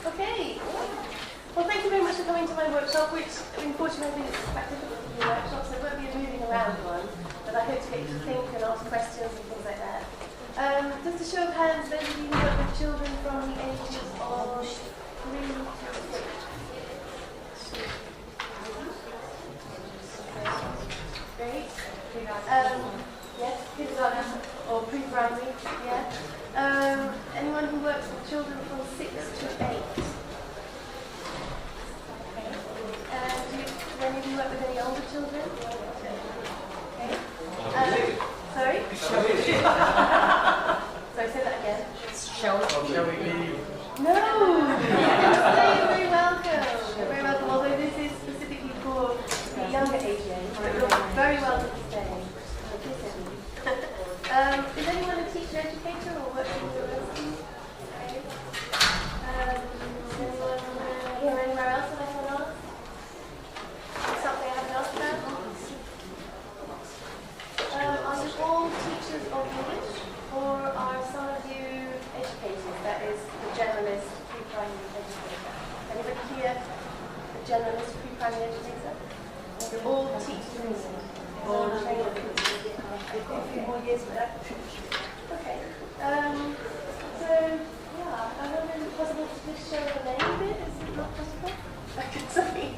Okay. Well, thank you very much for coming to my workshop, which, unfortunately, is quite difficult to do workshops, so it won't be a moving around one, but I hope to get you to think and ask questions and things like that. Just a show of hands, those of you who work with children from the ages of 3 to 6. Great. Yes, kindergarten or pre-primary, yeah. Anyone who works with children from 6 to 8? Do any of you work with any older children? Okay. Sorry? Sorry, say that again. Shall we leave? No! You're very welcome. You're very welcome, although this is specifically for the younger age range, but you're very welcome to stay. Is anyone a teacher educator or works in university? Okay. Is anyone here anywhere else that I can ask? Something I haven't asked about? Are you all teachers of English, or are some of you educators? That is the generalist pre-primary educator. Anybody here a generalist pre-primary educator? You're all teachers of English. All trained. I've got a few more years for that. Okay. So, yeah, I wonder if it's possible to just show the name a bit. Is it not possible? Sorry.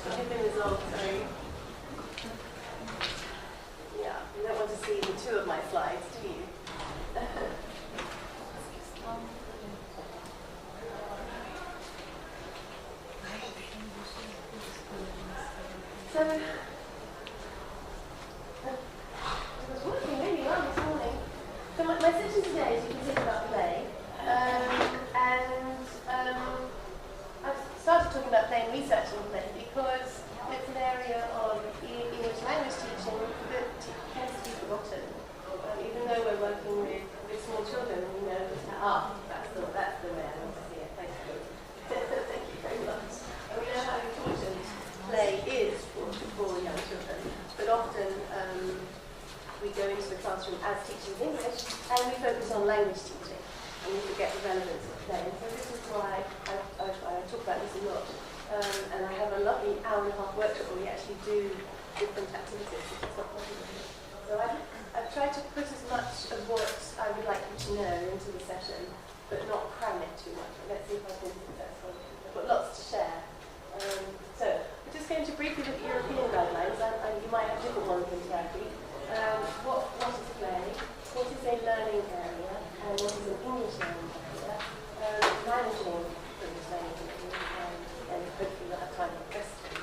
It's been resolved, sorry. Yeah, you don't want to see the two of my slides, do you? So, I was working really well this morning. So my session today, as you can see, is about play. I've started talking about play and researching play because it's an area of English language teaching that tends to be forgotten. Even though we're working with small children, we know that's the way I want to see it. Thank you. Thank you very much. And we know how important play is for young children, but often we go into the classroom as teaching English and we focus on language teaching and we forget the relevance of play. And so this is why I talk about this a lot. And I have a lovely hour-and-a-half workshop where we actually do different activities, which is not possible. So I've tried to put as much of what I would like you to know into the session, but not cram it too much. Let's see if I've been successful. I've got lots to share. So we're just going to briefly look at European guidelines. You might have different ones than Turkey. What is play? What is a learning area? And what is an English learning area? Managing English learning area. And hopefully we'll have time for questions.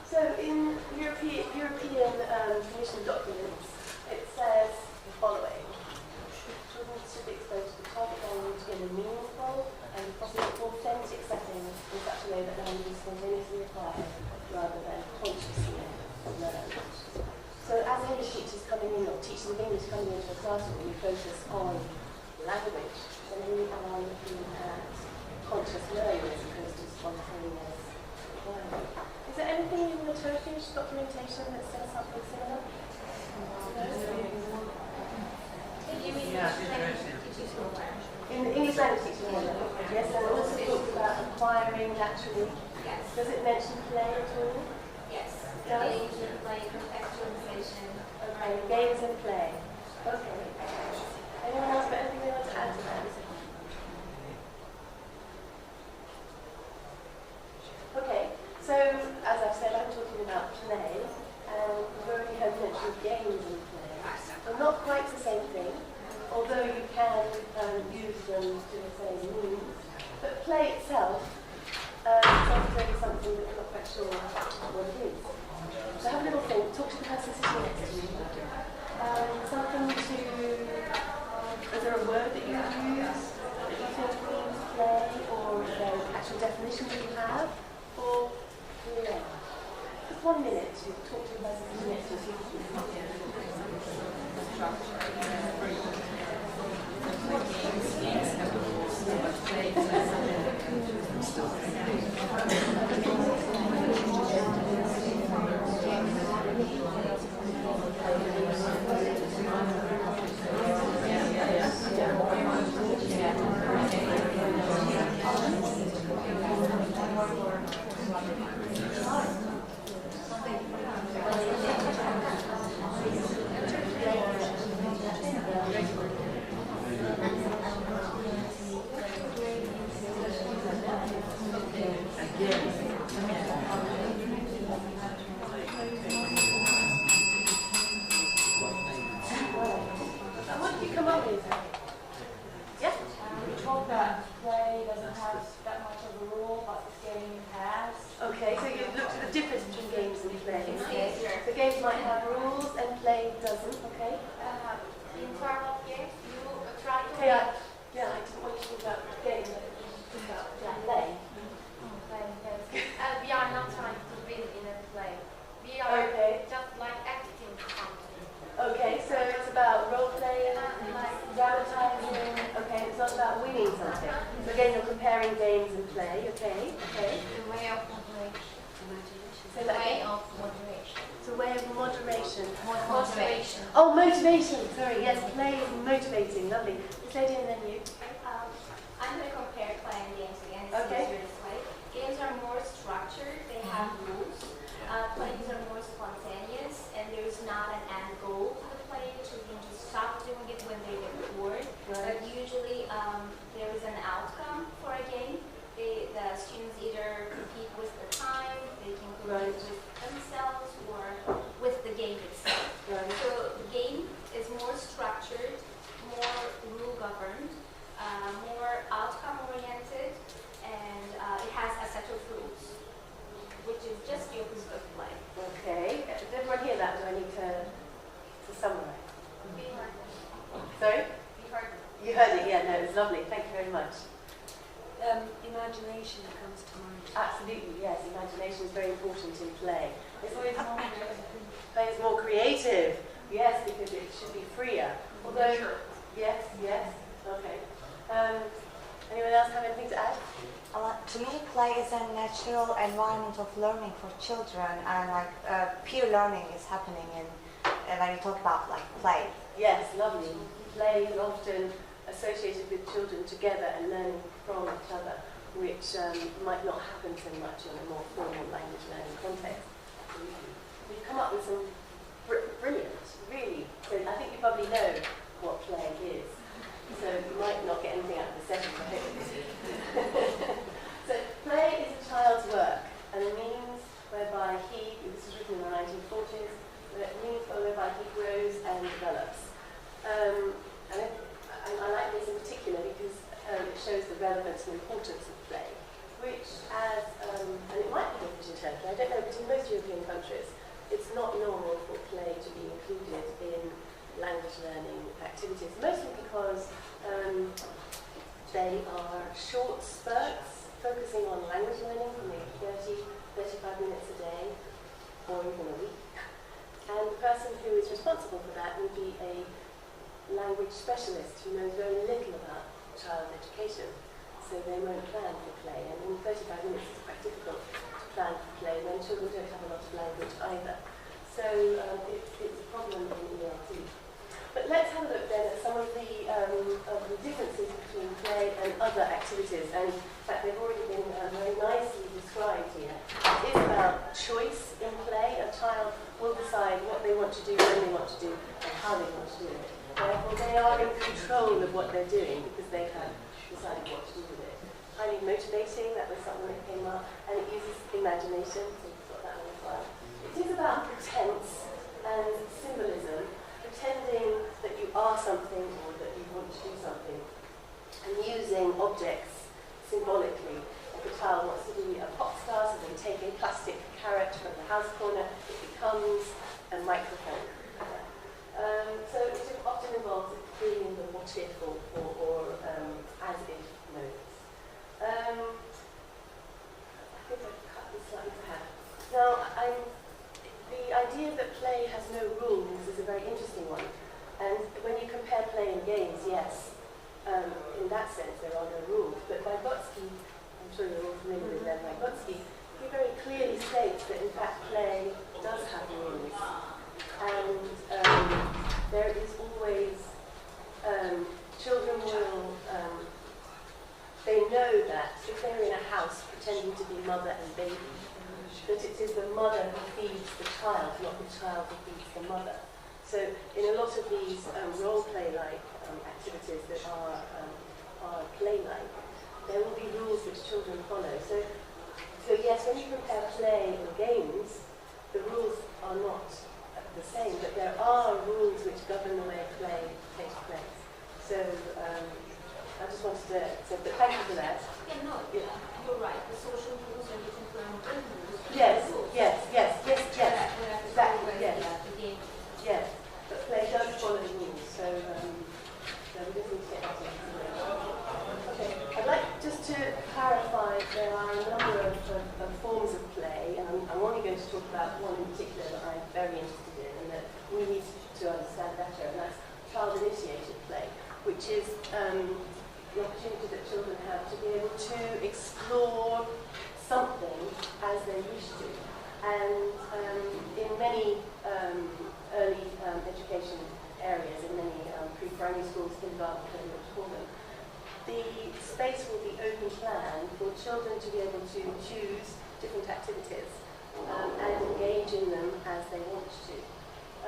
So in European Commission documents, it says the following. Children should be exposed to the target language in a meaningful and possibly authentic setting in such a way that language is spontaneously acquired rather than consciously learned. So as English teachers coming in, or teachers of English coming into a classroom, we focus on language, and we are looking at conscious learning as opposed to spontaneous learning. Is there anything in the Turkish documentation that says something similar? In the English language teaching model? Yes, and it also talks about acquiring naturally. Yes. Does it mention play at all? Yes. Games and play, contextualization. Okay, games and play. Okay. Anyone else got anything they want to add to that? Okay, so as I've said, I'm talking about play, and we've already heard mention of games and play. They're not quite the same thing, although you can use them to the same means. But play itself is really something that we're not quite sure what it is. So have a little think, talk to the person sitting next to you. Something to, is there a word that you use that you think means play, or is there an actual definition that you have for play? Just 1 minute to talk to the person sitting next to you. games might have rules and play doesn't, okay? In terms of games, you try to Okay, yeah, I didn't want you to talk about games, I talk about play. play, yes. We are not trying to win in a play. We are Okay. just like acting something. Okay, so it's about role playing, dramatizing. Okay, it's not about winning something. So again, you're comparing games and play. Okay, okay. The way of moderation. Say that Way again. of moderation. It's a way of moderation. Motivation. Oh, motivation. Sorry, yes, play is motivating. Lovely. This lady and then you. I'm going to compare play and games again. It's Okay. easier this way. Games are more structured. They have rules. Plays are more spontaneous, and there's not an end goal to the play. Children just stop doing it when they get bored. Right. But usually there is an outcome for a game. The students either compete with the time, they can compete Right. with themselves, or with the game itself. Right. So the game is more structured, more rule governed, more outcome oriented, and it has a set of rules, which is just the opposite of play. Okay. Did everyone hear that? Do I need to summarize? We heard Sorry? it. We heard it. You heard it, yeah, no, it was lovely. Thank you very much. Imagination comes to mind. Absolutely, yes. Imagination is very important in play. It's always play is more creative. Yes, because it should be freer. Although, yes, yes. Okay. Anyone else have anything to add? To me, play is a natural environment of learning for children, and like peer learning is happening in when you talk about like play. Yes, lovely. Play is often associated with children together and learning from each other, which might not happen so much in a more formal language learning context. We've come up with some brilliant, really. So I think you probably know what play is. So you might not get anything out of the session, I hope you do. So play is a child's work, and a means whereby this was written in the 1940s, a means whereby he grows and develops. And I like this in particular because it shows the relevance and importance of play, which and it might be different in Turkey, I don't know, but in most European countries, it's not normal for play to be included in language learning activities, mostly because they are short spurts focusing on language learning for maybe 35 minutes a day or even a week. And the person who is responsible for that would be a language specialist who knows very little about child education. So they won't plan for play. And in 35 minutes it's quite difficult to plan for play when children don't have a lot of language either. So it's a problem in ELT. But let's have a look then at some of the differences between play and other activities. And in fact, they've already been very nicely described here. It is about choice in play. A child will decide what they want to do, when they want to do, and how they want to do it. Therefore, they are in control of what they're doing because they have decided what to do with it. Highly motivating, that was something that came up. And it uses imagination, so we've got that one as well. It is about pretense and symbolism. Pretending that you are something or that you want to do something, and using objects symbolically. If a child wants to be a pop star, so they take a plastic carrot from the house corner, it becomes a microphone. So it often involves feeling the what if or as if modes. I think I've cut this slightly perhaps. Now, the idea that play has no rules is a very interesting one. And when you compare play and games, yes, in that sense there are no rules. But Vygotsky, I'm sure you're all familiar with Lev Vygotsky, he very clearly states that in fact play does have rules. And there is always, children will, they know that if they're in a house pretending to be mother and baby, that it is the mother who feeds the child, not the child who feeds the mother. So in a lot of these role play-like activities that are play-like, there will be rules which children follow. So yes, when you compare play and games, the rules are not the same, but there are rules which govern the way play takes place. So I just wanted to say, but thank you for that. Yeah, no, you're right. The social rules are different from the rules. Yes, yes, yes, yes, yes. Exactly, yes. be able to explore something as they wish to. And in many early education areas, in many pre-primary schools, kindergarten, whatever you want to call them, the space will be open plan for children to be able to choose different activities and engage in them as they want to.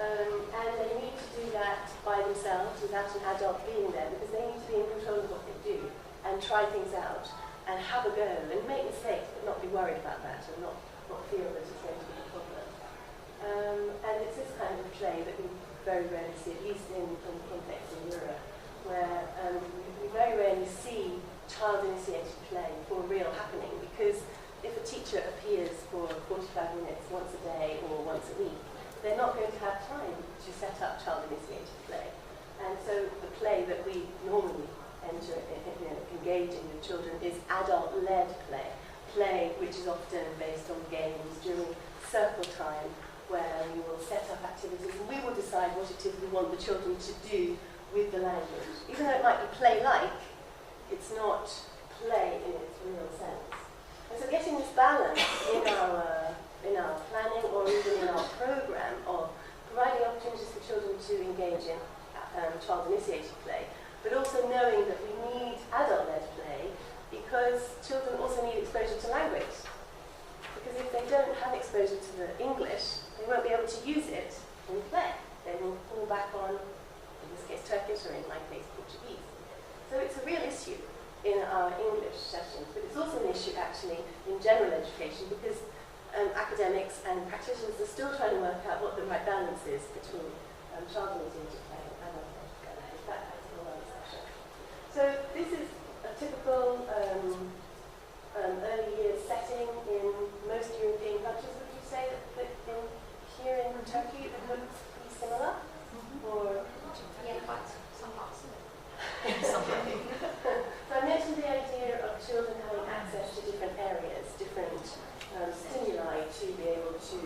And they need to do that by themselves without an adult being there, because they need to be in control of what they do and try things out and have a go and make mistakes but not be worried about that and not feel that it's going to be a problem. And it's this kind of play that we very rarely see, at least in the context in Europe, where we very rarely see child-initiated play for a real happening, because if a teacher appears for 45 minutes once a day or once a week, they're not going to have time to set up child-initiated play. And so the play that we normally engage in with children is adult-led play which is often based on games during circle time, where we will set up activities and we will decide what it is we want the children to do with the language. Even though it might be play-like, it's not play in its real sense. And so getting this balance in our planning or even in our programme of providing opportunities for children to engage in child-initiated play, but also knowing that we need adult-led play because children also need exposure to language. Because if they don't have exposure to the English, they won't be able to use it in play. They will fall back on, in this case, Turkish, or in my case, Portuguese. So it's a real issue in our English sessions, but it's also an issue actually in general education, because academics and practitioners are still trying to work out what the right balance is between child-initiated play and adult-led play. That has a lot of discussion. So this is a typical early years setting in most European countries. Would you say that here in Turkey it would be similar? Or Yeah, but somehow. So I mentioned the idea of children having access to different areas, different stimuli to be able to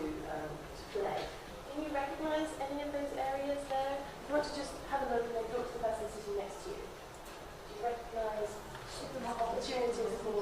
play. Can you recognise any of those areas there? If you want to just have a look and then talk to the person sitting next to you. Do you recognise opportunities for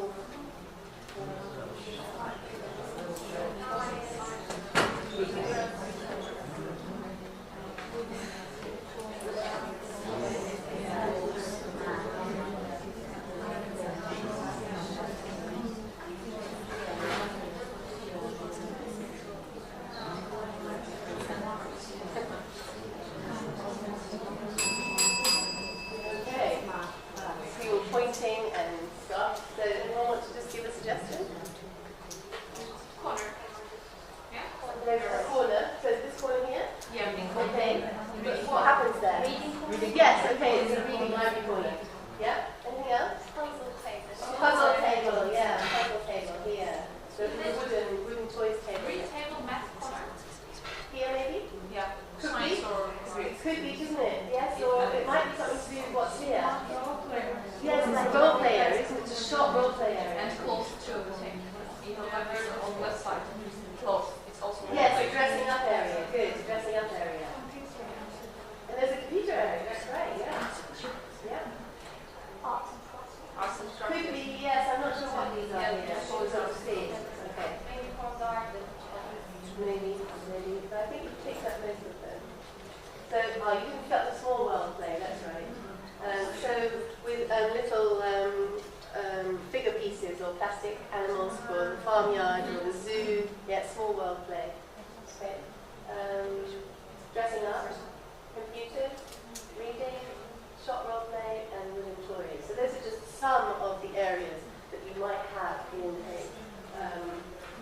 pointing and stuff? So anyone want to just give a suggestion? Corner. Yeah? There's a corner. So this corner here? Yeah, reading. Okay. What happens there? Reading. Yes, okay, it's a reading library corner. Yeah? Anything else? Puzzle table. Puzzle table, yeah, puzzle table here. The wooden toys table. Read table, math corner. Here maybe? Yeah. Could Science be. or It could be, doesn't it? Yes, or it might be something to do with what's here. role player. Yes, it's a role player, isn't it? It's a short role play area. And close to the thing. You know, like there's on the left side. Close. It's also Yes, a dressing up area. Good, dressing up area. And there's a computer area, that's right, yeah. Yeah. Arts and crafts. Arts and Could structure. be, yes, I'm not sure what these are here. Or sort of see. Okay. Maybe for garden. Maybe. But I think you picked up most of them. So, you didn't pick up the small world play, that's right. So, with little figure pieces or plastic animals for the farmyard or the zoo, yeah, small world play. Okay. Dressing up, computers, reading, shop role play, and wooden toys. So those are just some of the areas that you might have in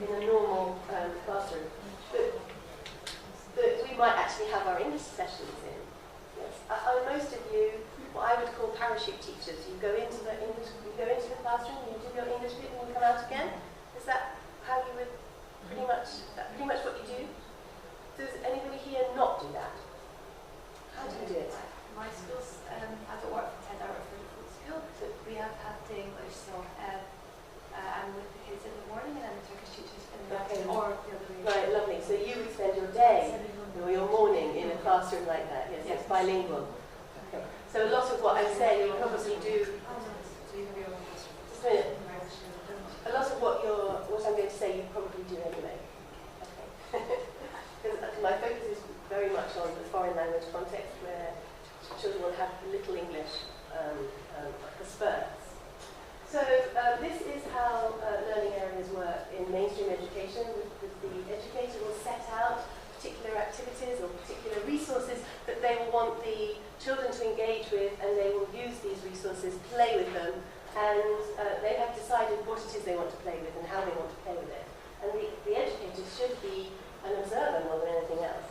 a normal classroom. That we might actually have our English sessions in. Yes. Most of you, what I would call parachute teachers, you go into the classroom, you do your English bit, and you come out again. Is that how you would pretty much what you do? Does anybody here not do that? How do you do it? My skills at the work at our food school, so we have had the English, so I'm with the kids in the morning and then the Turkish teachers in the Okay. afternoon, or the other way. Right, lovely. So you would spend your day or your morning in a classroom like that. Yes, it's bilingual. Okay. So a lot of what I'm saying you probably do. Just a minute. what I'm going to say you probably do anyway. Okay. Because my focus is very much on the foreign language context where children will have little English for spurts. So this is how learning areas work in mainstream education. The educator will set out particular activities or particular resources that they will want the children to engage with, and they will use these resources, play with them, and they have decided what it is they want to play with and how they want to play with it. And the educator should be an observer more than anything else.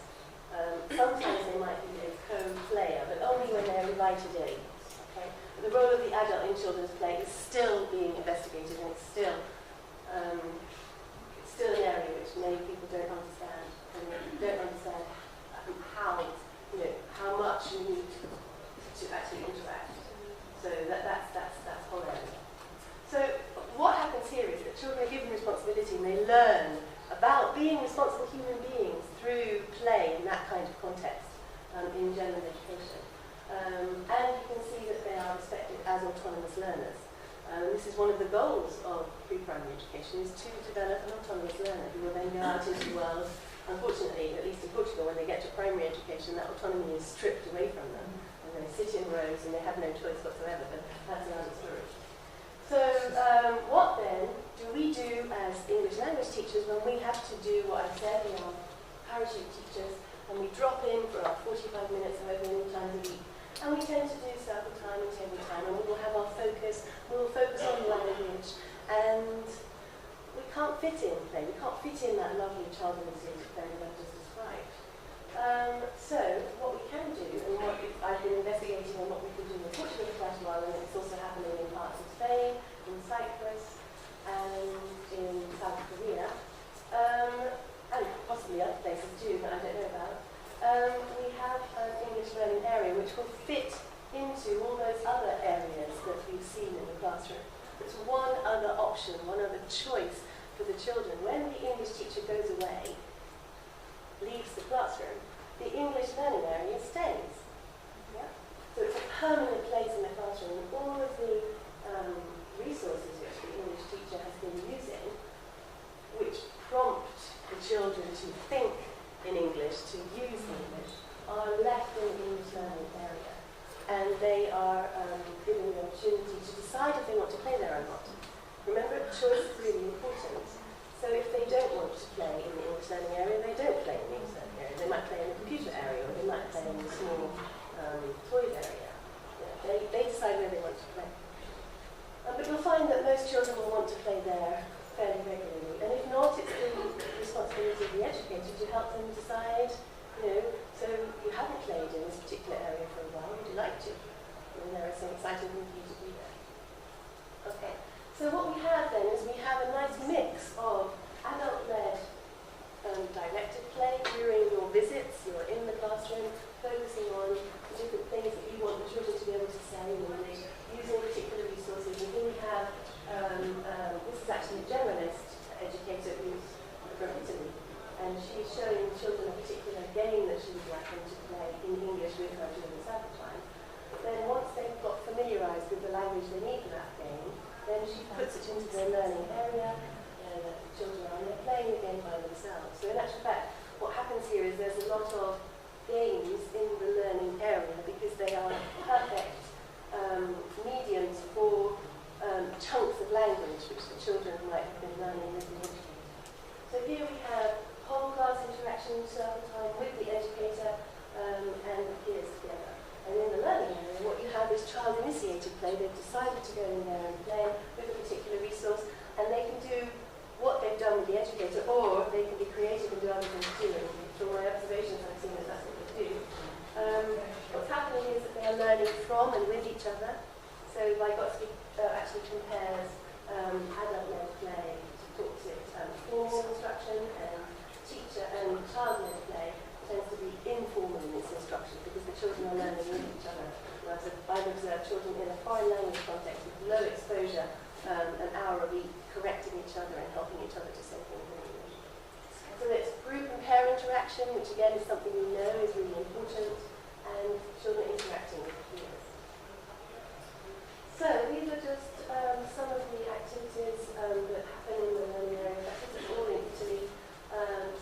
Sometimes they might be a co-player, but only when they're invited in. Okay? But the role of the adult in children's play is still being investigated, and it's still an area which many people don't understand. And they don't understand how much you need to actually interact. So that's whole area. So what happens here is that children are given responsibility and they learn about being responsible human beings through play in that kind of context in general education. And you can see that they are respected as autonomous learners. This is one of the goals of pre-primary education, is to develop an autonomous learner who will then go out into the world. Unfortunately, at least in Portugal, when they get to primary education, that autonomy is stripped away from them. And they sit in rows and they have no choice whatsoever, but that's another story. So what then do we do as English language teachers when we have to do what I said, we are parachute teachers, and we drop in for our 45 minutes however many times a week. And we tend to do circle time and table time, and we will have our focus, we will focus on language, and we can't fit in play, we can't fit in that lovely child initiated play that I've just described. So what we can do, and what I've been investigating and what we can do in Portugal for quite a while, and it's also happening in parts of Spain, in Cyprus, and in South Korea, and possibly other places too that I don't know about. We have an English learning area which will fit into all those other areas that we've seen in the classroom. It's one other option, one other choice for the children. When the English teacher goes away, leaves the classroom, the English learning area stays. Yeah? So it's a permanent place in the classroom, and all of the resources which the English teacher has been using, which prompt the children to think in English, to use English, are left in the English learning area. And they are given the opportunity to decide if they want to play there or not. Remember, choice is really important. So if they don't want to play in the English learning area, they don't play in the English learning area. They might play in the computer area, or they might play in the small toys area. Yeah, they decide where they want to play. But you'll find that most children will want to play there fairly regularly. And if not, it's the responsibility of the educator to help them decide, so you haven't played in this particular area for a while, would you like to? And there is some exciting thing for you to do there. Okay, so what we have then is we have a nice mix of adult-led directed play during your visits. You're in the classroom focusing on the different things that you want the children to be able to say, using particular resources. And here we have, this is actually a generalist educator who's from Italy, and she's showing children a particular game that she would like them to play in English with her during the sample time. Then once they've got familiarised with the language they need for that game, then she puts it into their learning area, and the children are there playing the game by themselves. So in actual fact, what happens here is there's a lot of games in the learning area because they are perfect mediums for chunks of language which the children might have been learning with the educator. So here we have whole class interaction circle time with the educator and the peers together. And in the learning area, what you have is child-initiated play. They've decided to go in there and play with a particular resource, and they can do what they've done with the educator, or they can be creative and do other things too. And from my observations, I've seen that that's what they do. What's happening is that they are learning from and with each other. So Vygotsky actually compares adult-led play, talks it formal instruction, and teacher and child-led play tends to be informal in its instruction because the children are learning with each other. And I've observed children in a foreign language context with low exposure, an hour a week, correcting each other and helping each other to say things in English. So it's group and pair interaction, which again is something we know is really important, and children interacting with peers. So So these are just some of the activities that happen in the learning area. That isn't all in Italy.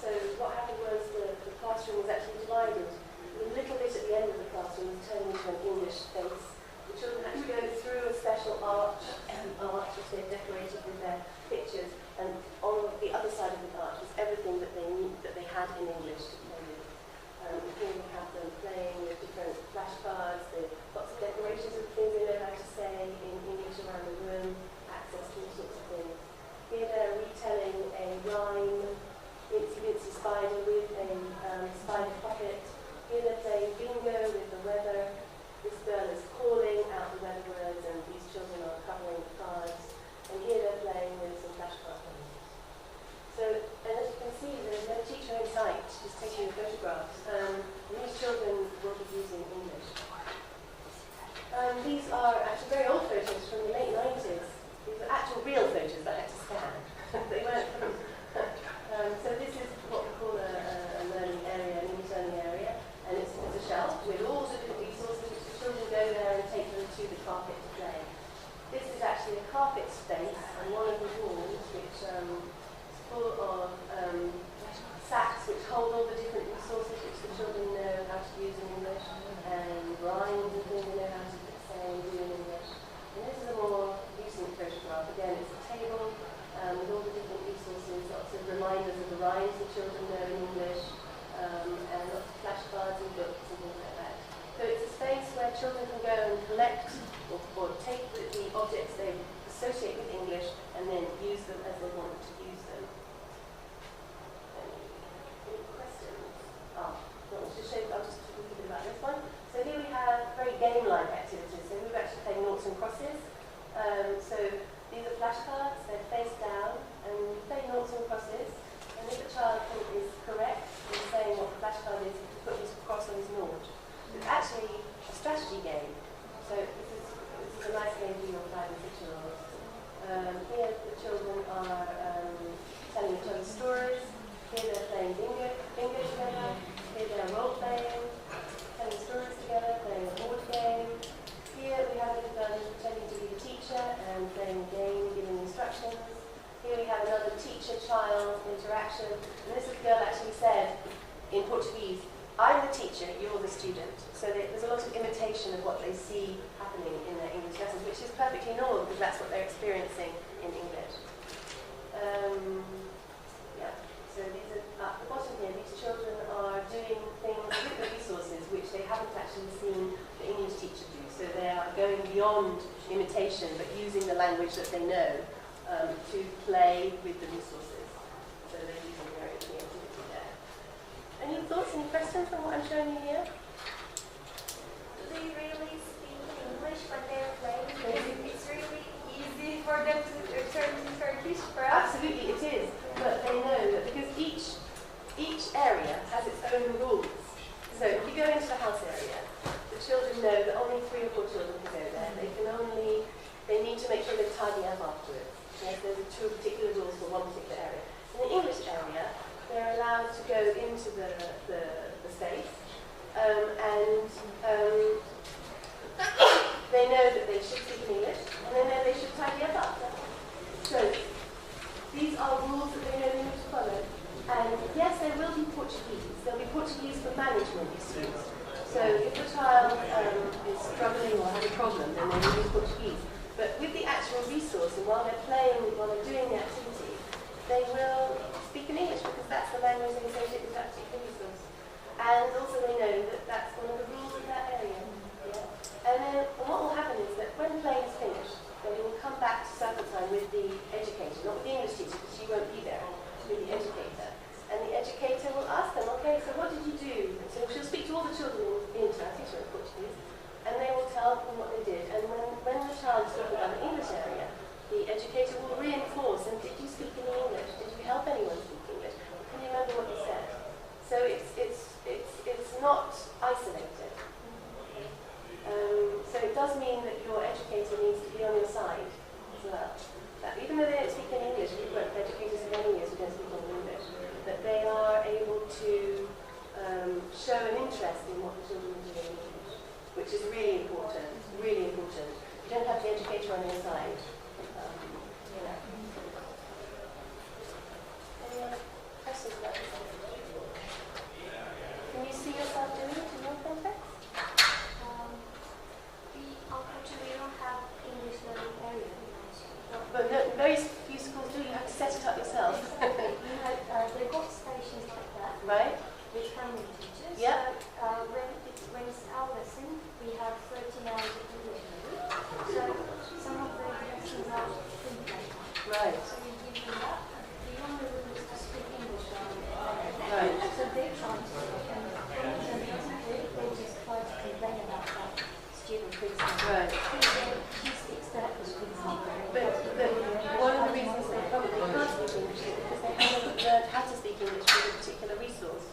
So what happened was the classroom was actually divided. The little bit at the end of the classroom was turned into an English space. The children had to go through a special arch which they decorated with their pictures, and on the other side of the arch was everything that they had in English to play with. Here we have them playing with different flashcards, lots of decorations of things they know how to say in English around the room, access to all sorts of things. Here they're retelling a rhyme, Itsy Bitsy Spider with a spider puppet. Here they're playing bingo with the weather. This girl is calling out the weather words, and these children are covering the cards. And here they're playing with some flashcards. So, and as you can see, there's no teacher in sight, just taking the photographs. These children will be using English. These are actually very old photos from the late 90s. These are actual real photos that I had to scan. They weren't from... so this is what we call a learning area, an English learning area. And it's a shelf with all the different resources which the children go there and take them to the carpet to play. This is actually a carpet space, and one of the walls which full of sacks which hold all the different resources which the children know how to use in English, and rhymes and things they know how to say and do in English. And this is a more recent photograph. Again, it's a table with all the different resources, lots of reminders of the rhymes the children know in English, and lots of flashcards and books and things like that. So it's a space where children can go and collect or take the objects they associate with English and then use them as they want to use them. Any questions? I'll just talk a bit about this one. So here we have very game-like activities. So we've actually played noughts and crosses. So these are flashcards, they're face down, and we play noughts and crosses. And if a child is correct in saying what the flashcard is, he put his cross on his nought. It's actually a strategy game. So this is a nice game for your 5 and 6-year-olds. Here the children are telling each other stories. Here they're playing bingo together. Here they're role-playing, telling stories together, playing a board game. Here we have little girls pretending to be the teacher and playing a game, giving instructions. Here we have another teacher-child interaction. And this girl actually said in Portuguese, "I'm the teacher, you're the student." So there's a lot of imitation of what they see happening in their English lessons, which is perfectly normal because that's what they're experiencing in English. So these are, at the bottom here, these children are doing things with the resources which they haven't actually seen the English teacher do. So they are going beyond imitation but using the language that they know to play with the resources. So they're using their own creativity there. Any thoughts, any questions from what I'm showing you here? Do they really speak English when they're playing? Because it's really easy for them to turn to Turkish for us. Absolutely, it is. But they know that because each area has its own rules. So if you go into the house area, the children know that only 3 or 4 children can go there. They need to make sure they tidy up afterwards. Yes, there's 2 particular rules for one particular area. In the English area, they're allowed to go into the space, and they know that they should speak in English, and they know they should tidy up after. So these are rules that they know they need to follow. And yes, there will be Portuguese. There'll be Portuguese for management issues. So if a child is struggling or has a problem, then they will use Portuguese. But with the actual resource, and while they're playing, while they're doing the activity, they will speak in English because that's the language they associate with that particular resource. And also they know that that's one of the rules of that area. Yeah? And then what will happen is that when playing is finished, then we will come back to circle time with the educator, not with the English teacher because she won't be there, with the educator. And the educator will ask them, okay, so what did you do? So she'll speak to all the children in Turkish or in Portuguese, and they will tell them what they did. And when the child is talking about the English area, the educator will reinforce, and did you speak in English? Did you help anyone speak English? Can you remember what you said? So it's not isolated. So it does mean that your educator needs to be on your side as well. That even though they don't speak in English, we've worked with educators for many years who don't speak in English, that they are able to show an interest in what the children are doing in English, which is really important, really important. You don't have the educator on your side. You know. Any other questions about this? Can you see yourself doing it in your context? Unfortunately, we don't have English learning area in our school. But very few schools do. You have to set it up yourself. They've got stations like that Right? with primary teachers. Yeah. So, when it's our lesson, we have 13 hours of English learning. So some of the lessons are free playtime. Right. So we give them that. The only rule is to speak English around it. Right. So they try to speak, and they just try to complain about that student, for example. Right. He speaks Turkish, for example. But one of the reasons they probably can't speak English is because they haven't learned how to speak English with a particular resource.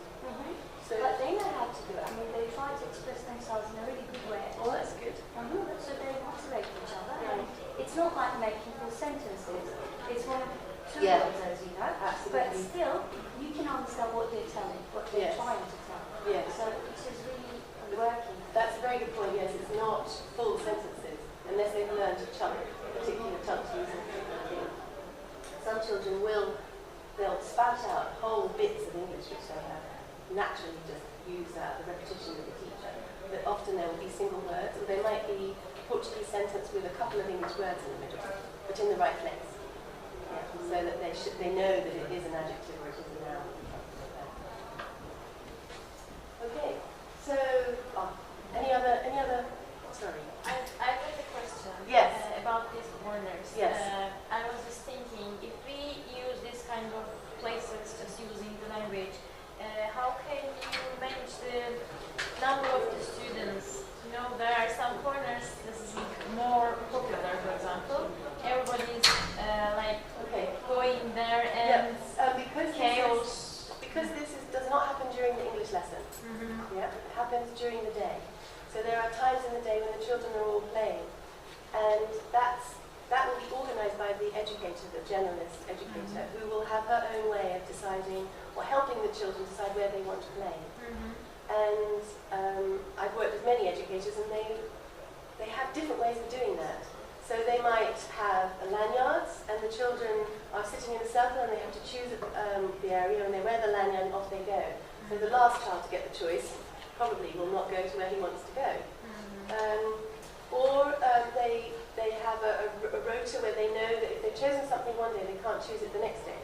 So, But they know how to do it. I mean, they try to express themselves in a really good way. well, that's good. So they motivate each other. And it's not like making full sentences. It's one of two Yeah. words, as you know. But Absolutely. still, you can understand what they're telling, what they're Yes. trying to tell. Yes. So it's just really working. That's a very good point, yes. It's not full sentences unless they've learned a chunk, particular chunks using it. Some children they'll spout out whole bits of English which they have naturally just used out the repetition of the teacher. But often there will be single words, or there might be a Portuguese sentence with a couple of English words in the middle, but in the right place. Yeah, so that they know that it is an adjective or it is a noun. Okay, so any other? Sorry. I've got a question Yes. about these corners. Yes. I was just thinking, if we use this kind of places just using the language, how can you manage the number of the students? You know, there are some corners this is more popular, for example. Everybody's like Okay. going there and Because chaos. this does not happen during the English lesson. Mhm. Yeah, it happens during the day. So there are times in the day when the children are all playing, and that will be organised by the educator, the generalist educator, who will have her own way of deciding or helping the children decide where they want to play. Mhm. And I've worked with many educators, and they have different ways of doing that. So they might have lanyards, and the children are sitting in a circle, and they have to choose the area, and they wear the lanyard, and off they go. So the last child to get the choice probably will not go to where he wants to go. Or they have a rota where they know that if they've chosen something one day, they can't choose it the next day.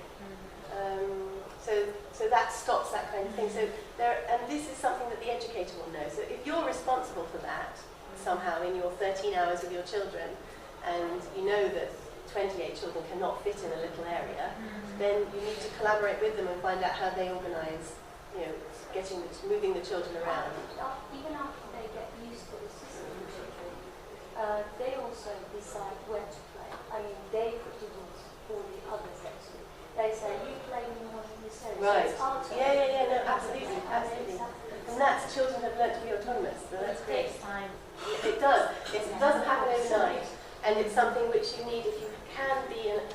So that stops that kind of thing. So and this is something that the educator will know. So if you're responsible for that somehow in your 13 hours with your children, and you know that 28 children cannot fit in a little area, then you need to collaborate with them and find out how they organise, moving the children around. Even after they get used to the system, they also decide where to play. I mean, they put the rules for the others actually. They say, you play when you want to say. Right. So it's our turn. Yeah, no, absolutely. And that's children have learnt to be autonomous, so that's It great. takes time. It does. It doesn't happen overnight, and it's something which you need if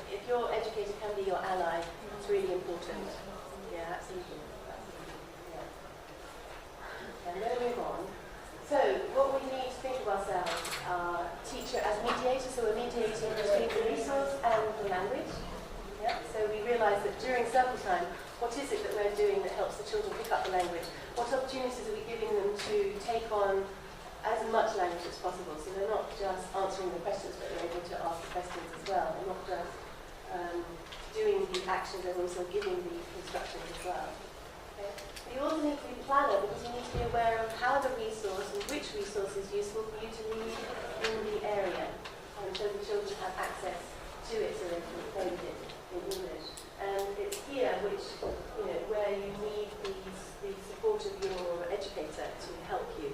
if your educator can be your ally. It's really important. Yeah, absolutely. Yeah. Okay, I'm going to move on. So, what we need to think of ourselves are teacher as mediator, so we're mediating between the resource and the language. Yeah. So we realise that during circle time, what is it that we're doing that helps the children pick up the language? What opportunities are we giving them to take on as much language as possible? So they're not just answering the questions, but they're able to ask the questions as well. They're not just doing the actions, they're also giving the instructions as well. Okay? But you also need to be a planner, because you need to be aware of how the resource and which resource is useful for you to lead in the area. And so the children have access to it so they can play with it in English. And it's here where you need the support of your educator to help you.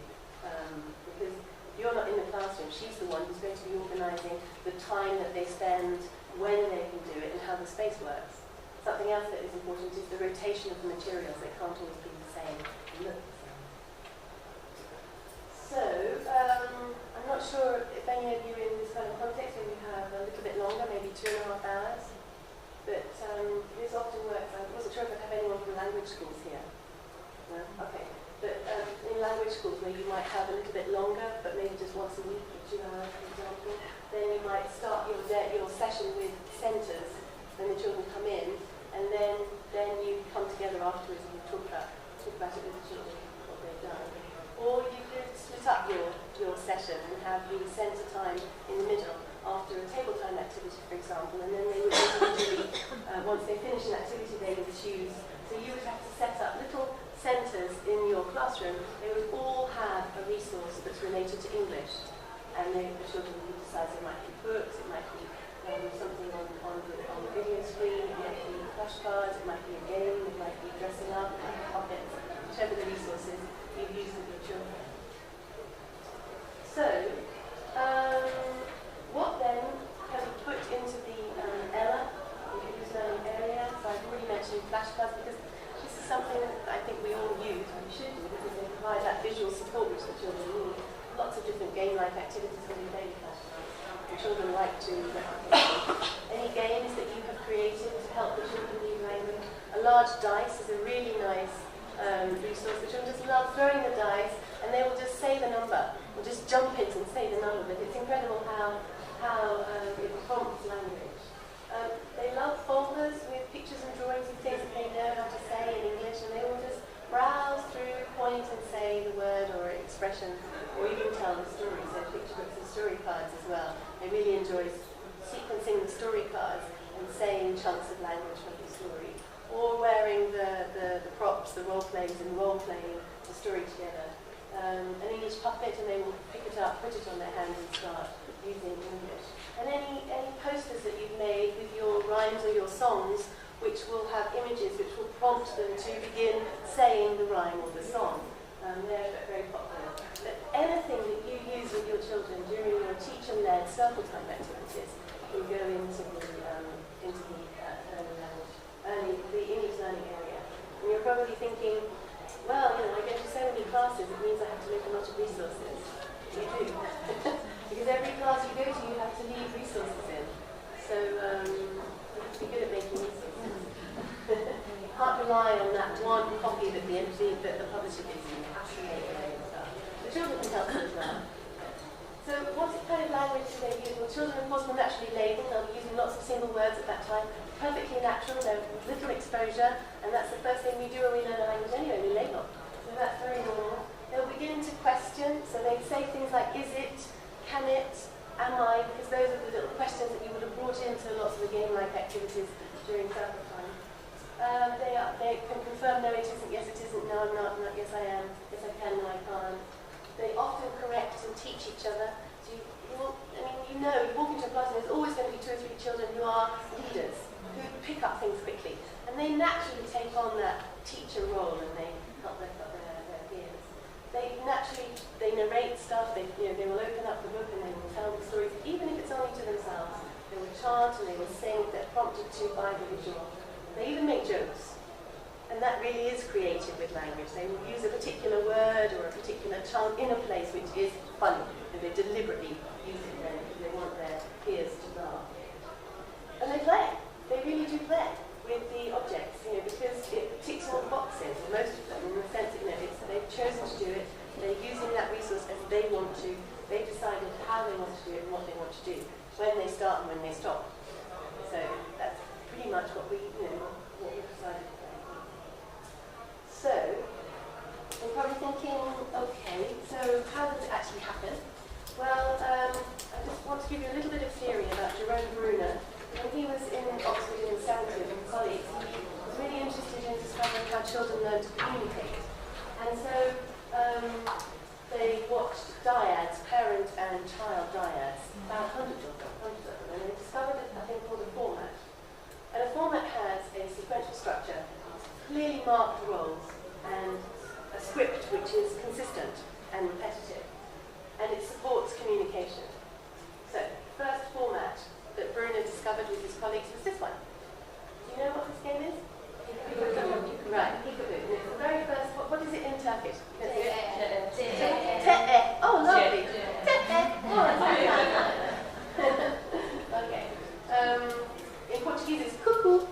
Because if you're not in the classroom, she's the one who's going to be organising the time that they spend, when they can do it, and how the space works. Something else that is important is the rotation of the materials. They can't always be the same look. So, I'm not sure if any of you in this kind of context, maybe have a little bit longer, maybe 2.5 hours. But this often works. I wasn't sure if I'd have anyone from language schools here. No? Okay. But in language schools where you might have a little bit longer, but maybe just once a week, 2 hours, for example, then you might start your session with centres when the children come in, and then you come together afterwards and you talk about it with the children, what they've done. Or you could split up your session and have the centre time in the middle after a table time activity, for example, and then they would individually, once they finish an activity, they would choose. So you would have to set up little centres in your classroom. They would all have a resource that's related to English, and the children would decide. So it might be books, it might be something on the video screen, it might be flashcards, it might be a game, it might be dressing up, it might be puppets, whichever the resources you use with your children. So, what then can we put into the ELA, the English learning area? So I've already mentioned flashcards because this is something that I think we all use, and we should do, because they provide that visual support which the children need. Lots of different game-like activities can be played with flashcards. The children like to replicate any games that you have created to help the children learn language. A large dice is a really nice resource. The children just love throwing the dice, and they will just say the number, or just jump it and say the number. But it's incredible how it prompts language. They love folders with pictures and drawings and things that they know how to say in English, and they will just browse through, point and say the word or expression, or even tell the story. So picture books and story cards as well. They really enjoy sequencing the story cards and saying chunks of language from the story, or wearing the props, the role plays, and role-playing the story together. An English puppet, and they will pick it up, put it on their hand and start using English. And any posters that you've made with your rhymes or your songs, which will have images which will prompt them to begin saying the rhyme or the song. They're very popular. But anything that you use with your children during your teacher-led circle time activities will go into the English learning area. And you're probably thinking, well, I go to so many classes, it means I have to make a lot of resources. You do. Because every class you go to, you have to leave resources in. So you have to be good at making resources. You can't rely on that one copy that the publisher gives you. You have to make your own stuff. The children can help you as well. So what kind of language do they use? Well, children, of course, will naturally label. They'll be using lots of single words at that time. Perfectly natural. They're little exposure. And that's the first thing we do when we learn a language anyway. We label. So that's very normal. They'll begin to question. So they say things like, is it? Can it? Am I? Because those are the little questions that you would have brought into lots of the game-like activities during circle time. They can confirm, no, it isn't, yes, it isn't, no, I'm not, yes, I am, yes, I can, no, I can't. They often correct and teach each other. So you walk into a class and there's always going to be 2 or 3 children who are leaders, who pick up things quickly. And they naturally take on that teacher role and they help their peers. They narrate stuff, they will open up the book and they will tell the stories, even if it's only to themselves. They will chant and they will sing if they're prompted to by the visual. They even make jokes. And that really is creative with language. They will use a particular word or a particular chant in a place which is funny, and they deliberately use it then because they want their peers to laugh. And they play. They really do play with the objects, because it ticks all the boxes, most of them, in the sense that they've chosen to do it. They're using that resource as they want to. They've decided how they want to do it and what they want to do, when they start and when they stop. So that's pretty much what we decided. So you're probably thinking, okay, so how does it actually happen? Well, I just want to give you a little bit of theory about Jerome Bruner. When he was in Oxford in the 70s with colleagues, he was really interested in discovering how children learn to communicate. And so they watched dyads, parent and child dyads, about hundreds of them, and they discovered a thing called a format. And a format has a sequential structure, clearly marked roles, and a script which is consistent and repetitive, and it supports communication. So, first format that Bruner discovered with his colleagues was this one. Do you know what this game is? Peekaboo. Right, peekaboo. And it's the very first, what is it in Turkish? Te-e. Oh, lovely. Te-e. Oh, that's very okay. In Portuguese it's cuckoo.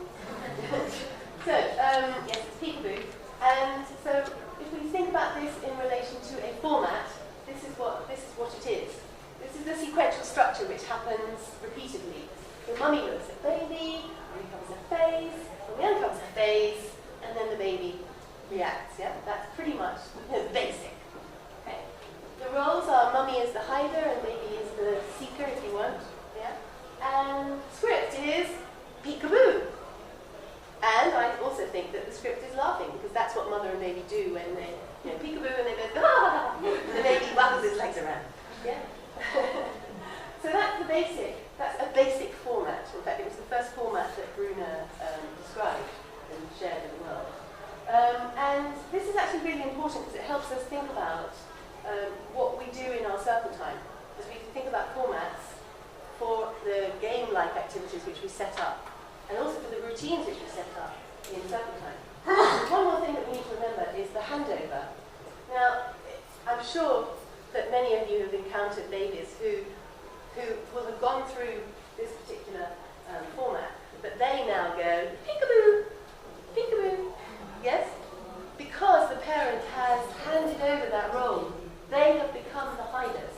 So, yes, it's peekaboo. And so, if we think about this in relation to a format, this is what it is. This is the sequential structure which happens repeatedly. The mummy looks at baby, uncovers her face, and we uncovers her face, and then the baby reacts. Yeah, that's pretty much basic. Okay. The roles are mummy is the hider and baby is the seeker, if you want. Yeah, and script is peekaboo. And I also think that the script is laughing, because that's what mother and baby do when they, peekaboo, and they go, ah, and the baby waggles his legs around. Yeah. So that's a basic format. In fact, it was the first format that Bruna described and shared with the world. And this is actually really important because it helps us think about what we do in our circle time, as we think about formats for the game-like activities which we set up, and also for the routines which we set up in circle time. One more thing that we need to remember is the handover. Now, I'm sure that many of you have encountered babies who will have gone through this particular format, but they now go, peekaboo, peekaboo, yes? Because the parent has handed over that role, they have become the hiders.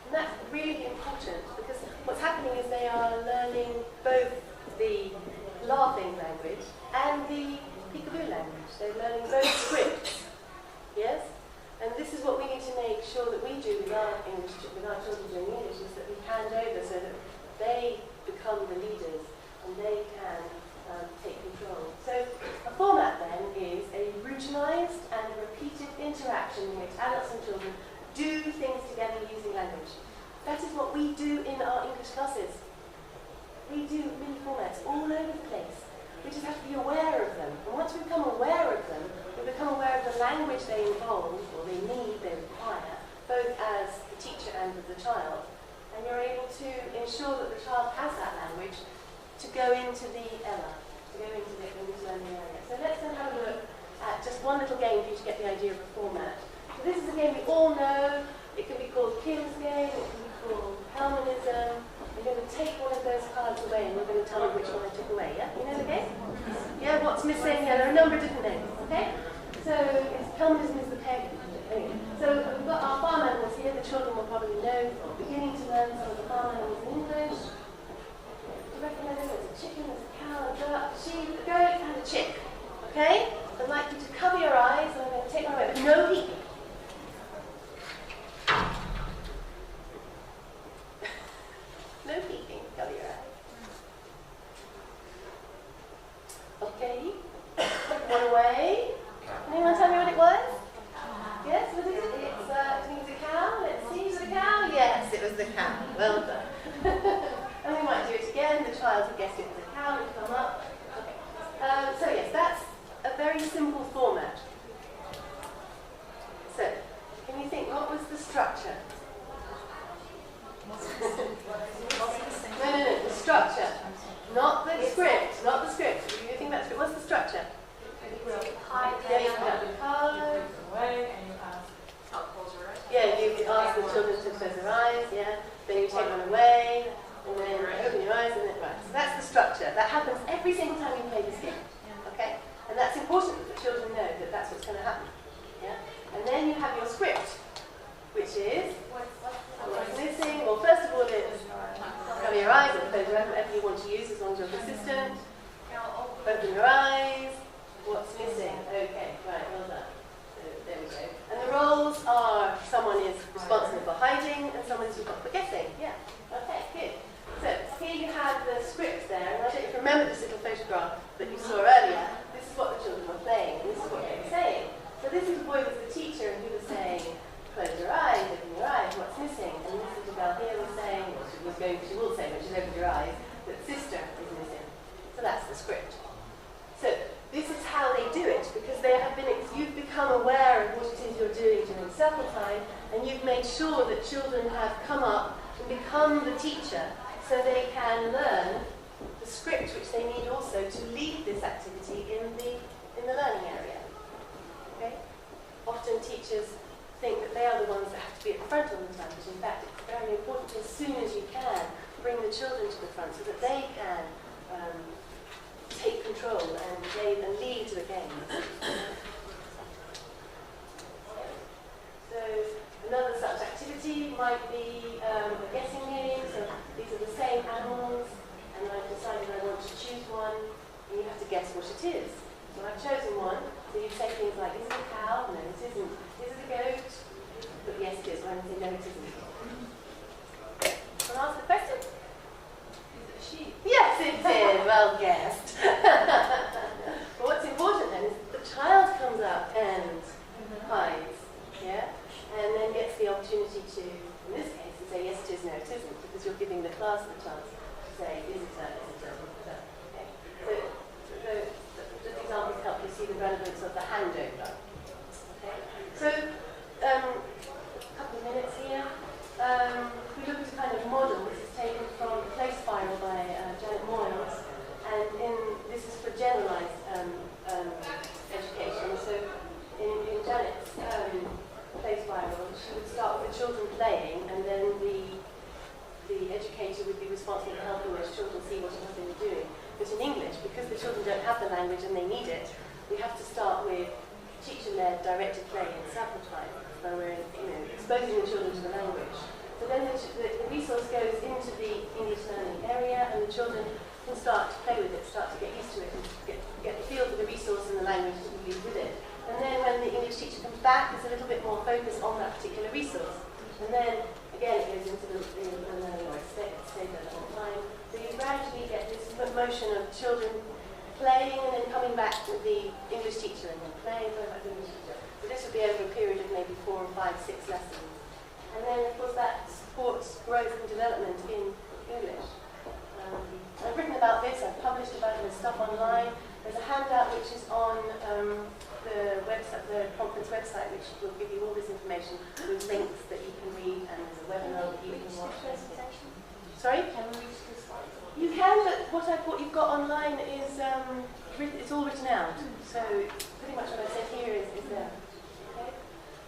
And that's really important, because what's happening is they are learning both the laughing language and the peekaboo language. They're learning both scripts, yes? And this is what we need to make sure that we do with our English, with our children doing English, is that we hand over so that they become the leaders and they can take control. So a format then is a routinized and repeated interaction in which adults and children do things together using language. That is what we do in our English classes. We do mini formats all over the place. We just have to be aware of them. And once we become aware of them, we become aware of the language they involve, or they need, they require, both as the teacher and as the child. And you're able to ensure that the child has that language to go into the ELA, to go into the English learning area. So let's then have a look at just one little game for you to get the idea of a format. So this is a game we all know. It can be called Kim's Game, it can be called Helmanism. I'm going to take one of those cards away and you're going to tell me which one I took away, yeah? You know the game? Yeah, what's missing? Yeah, there are a number of different names, okay? So, Helmanism is the peg. Anyway, so we've got our farm animals here. The children will probably know, or beginning to learn some of the farm animals in English. Do you recognize them? There's a chicken, there's a cow, a duck, a sheep, a goat, and a chick. Okay? I'd like you to cover your eyes, and I'm going to take one away, but no peeking. No peeking, cover your eyes. Okay. One away. Anyone tell me what it was? Yes, what is it? It's, I think it's a cow. Let's see, is it a cow? Yes, it was the cow. Well done. And we might do it again. The child who guessed it was a cow would come up. Okay. So yes, that's a very simple format. So, can you think, what was the structure? No, the structure. Not the script, not the script. You think that's what's the structure? Yeah, you have the card. Yeah, you ask the children to close their eyes, yeah. Then you take one away, and then open your eyes, and then right. So that's the structure. That happens every single time you play this game. Okay? And that's important that the children know that that's what's going to happen. Yeah? And then you have your script, which is what's missing. Well, first of all, it's cover your eyes or close your eyes, whatever you want to use, as long as you're consistent. Open your eyes. What's missing? Okay, right, well done. So, there we go. And the roles are someone is responsible for hiding and someone is responsible for guessing. Yeah. Okay, good. So here you have the script there, and I don't know if you remember this little photograph that you saw earlier. This is what the children were playing, and this is what they were saying. So this little boy was the teacher, and he was saying, close your eyes, open your eyes, what's missing? And this little girl here was saying, well, she will say when she's opened her eyes, that sister is missing. So that's the script. So this is how they do it, because they have been, you've become aware of what it is you're doing during circle time, and you've made sure that children have come up and become the teacher, so they can learn the script which they need also to lead this activity in the learning area. Okay? Often teachers think that they are the ones that have to be at the front all the time, but in fact it's very important as soon as you can bring the children to the front so that they can take control and lead the game. might be a guessing game, so these are the same animals, and I've decided I want to choose one, and you have to guess what it is. So I've chosen one, so you say things like, is it a cow? No, it isn't. Is it a goat? But yes, it is. Or I say, no, it isn't. Can I ask the question? Is it a sheep? Yes, it is. Well guessed. But what's important then is the child comes up and hides, yeah? And then gets the opportunity to, in this case, to say yes it is, no it isn't, because you're giving the class the chance to say, is it a, okay? So the examples help you see the relevance of the handover. Okay? So, a couple of minutes here. We look at a kind of model. This is taken from Play Spiral by Janet Moyles, and this is for generalised education. So in Janet's Play Spiral, she would start with the children playing, and then the educator would be responsible for helping those children see what it was they were doing. But in English, because the children don't have the language and they need it, we have to start with teacher-led directed play in sample time, where we're exposing the children to the language. So then the resource goes into the English learning area, and the children can start to play with it, start to get used to it, and get the feel for the resource and the language to be used with it. And then when the English teacher comes back, there's a little bit more focus on that particular resource. And then, again, it goes into the learning, or it stays there the whole time. So you gradually get this motion of children playing and then coming back with the English teacher, and then playing and going back to the English teacher. So this would be over a period of maybe 4 or 5, 6 lessons. And then, of course, that supports growth and development in English. I've written about this, I've published about it, there's stuff online. There's a handout which is on the website, the conference website, which will give you all this information with links that you can read, and there's a webinar that you can watch. Sorry? Can we reach this slide? You can, but what you've got online is it's all written out. So pretty much what I said here is there. Okay?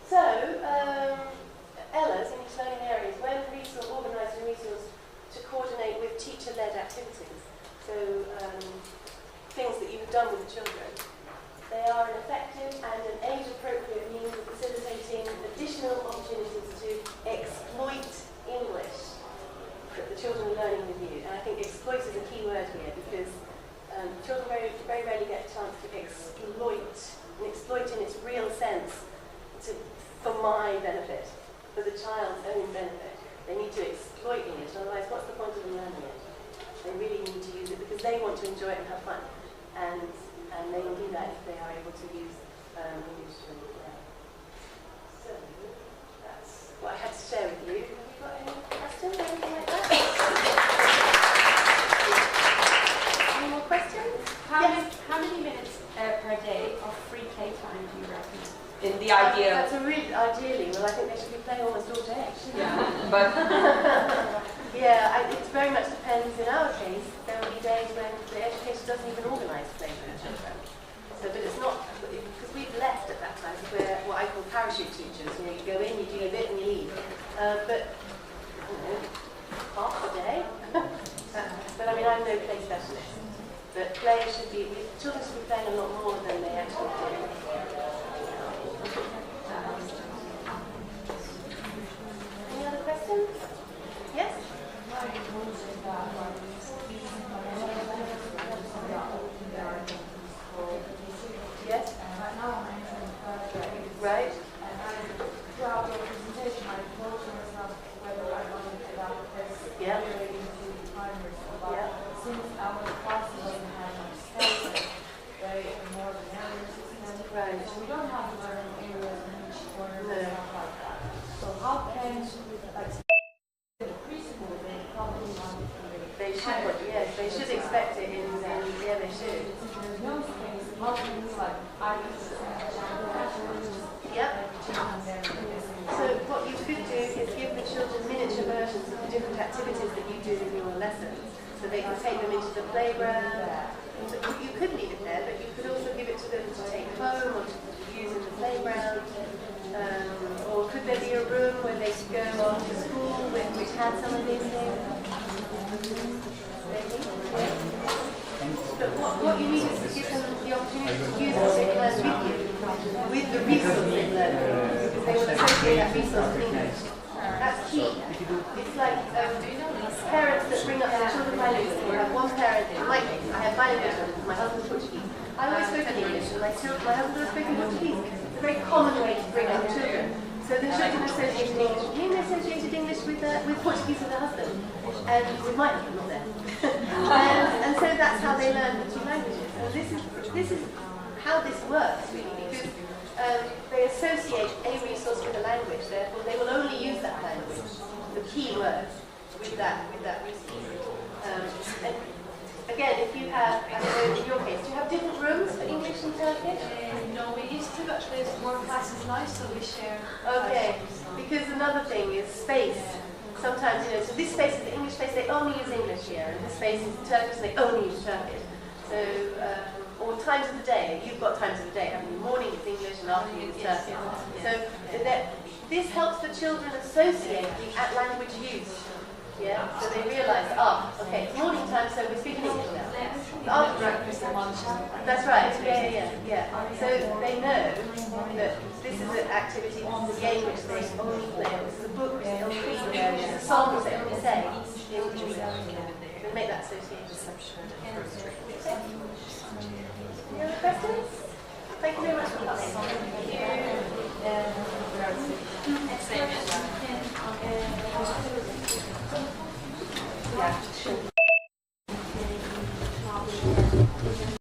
So Ella's English learning areas, when organised a resource to coordinate with teacher-led activities. So things that you've done with the children. They are an effective and an age-appropriate means of facilitating additional opportunities to exploit English that the children are learning with you. And I think exploit is a key word here, because children very rarely get a chance to exploit, and exploit in its real sense, for my benefit, for the child's own benefit. They need to exploit English, otherwise what's the point of them learning it? They really need to use it because they want to enjoy it and have fun. And they can do that if they are able to use English to learn. So that's what I had to share with you. Have you got any questions or anything like that? Any more questions? How many minutes per day of free playtime do you recommend? In the idea. That's ideally. Well, I think they should be playing almost all day. Yeah, but yeah, it very much depends. In our case, there will be days when the education doesn't even organise play for the children. So, but it's not, because we've left at that time, because we're what I call parachute teachers. You go in, you do your bit, and you leave. But half a day. But I mean, I'm no play specialist. But children should be playing a lot more than they actually do. Any other questions? Yes? Yes? Right? Throughout your presentation, I told myself whether I wanted to adapt this really into the primary school. But since our class doesn't have much space, they are more of an area system. Right. So we don't have learning areas in each corner and stuff like that. So how can, like, the preschool, they probably want it to be. They should, yes, they should expect it in yeah, they should. There's no space, how can you, like, I can Yep. So what you could do is give the children miniature versions of the different activities that you do in your lessons. So they can take them into the playground. So you could leave it there, but you could also give it to them to take home or to use in the playground. Or could there be a room where they could go after school which had some of these things? Maybe. But what you need is to give them the opportunity to use what they learn with you, with the resource they learn, because they will associate that resource with English. That's key key. It's like parents that bring up their children bilingually. You have one parent, in my case, I have bilingual children, my husband's Portuguese. I always spoke in English, and my husband always spoke in Portuguese. It's a very common way to bring up children. So the children associated English with me, and they associated English with Portuguese with their husband, and with my husband, not them. and so that's how they learn the two languages. And this is how this works, really, because they associate a resource with a language. Therefore, they will only use that language, the key words, with that resource. And again, if you have, I don't know, in your case, do you have different rooms for English and Turkish? No, we used to, but there's more classes now, so we share. Okay, because another thing is space. Sometimes, so this space is the English space, they only use English here, and this space is Turkish, they only use Turkish. So, or times of the day, you've got times of the day, in the morning it's English and afternoon it's Turkish. So this helps the children associate the language use. Yeah, so they realise, okay, it's morning time, so we're speaking English now. After breakfast, that's right, yeah. So they know that this is an activity, this is a game which they only play, this is a book which they only read, this is a song which they only say. They make that association. Any other questions? Thank you very much for coming. Thank you. Yeah, sure.